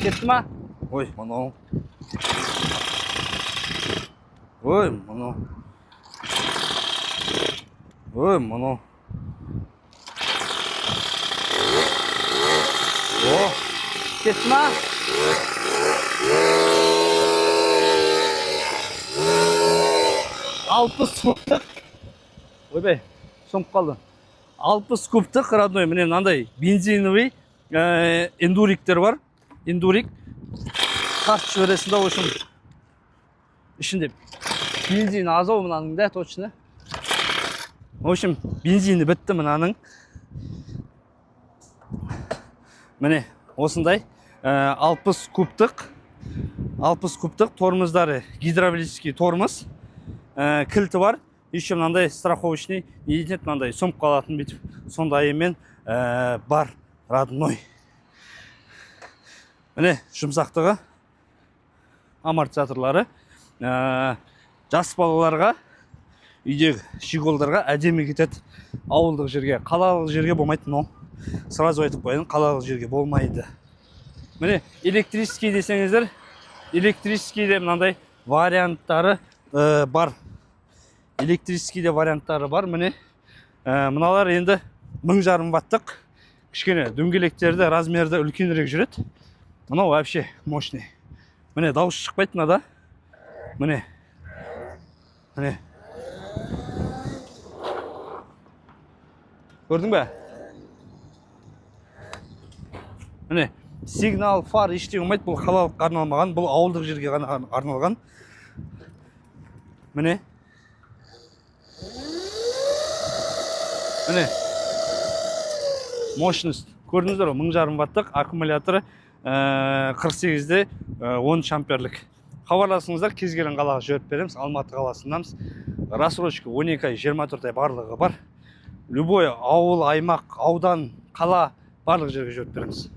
Кетті ма? Ой, мынау. Ой, мынау. Ой, мынау. О, кетті ма? Алпыс кубтық. Ойбай, соңып қалды. 60 кубтық родной, міне мынандай бензиновый эндуриктер бар. Эндурик. Тартып жібересің да, общем. Ішінде бензин азау мынаның да, точно. В общем, бензині бітті мынаның. Міне, осындай 60 кубтық тормоздары, гидравлический тормоз. Кілті бар. Еще мынандай страховочный, едет мынандай сомып қалатын бүйтіп. Сондай емен бар родной. Міне, жұмсақтығы, амортизаторлары. Жас балаларға, үйдегі щеголдарға әдемі кетеді. Ауылдық жерге, қалалық жерге болмайды, но сразу айтып қояйын, қалалық жерге болмайды. Міне, электрический десеңіздер, электрический де мынандай варианттары бар. Электрический де варианттары бар. Міне, мыналар енді 1050 ваттық. Кішкене дөңгелектерді, размерді үлкенірек жүреді. Мынау вообще мощный. Міне, дауыс шықпайды мынада. Міне. Міне. Көрдің бе? Міне, сигнал, фар ештеңе болмайды. Бұл қалалық арналмаған, бұл ауылдық жерге ғана арналған. Міне. Міне. Мощность. Көрдіңіздер, 1050 ваттық аккумуляторы 48-де 13 амперлік. Хабарласыңыздар, кез келген қалаға жіберіп береміз. Алматы қаласындамыз. Рассрочка 12 ай, 24 ай барлығы бар. Любой ауыл, аймақ, аудан, қала барлық жерге жіберіп береміз.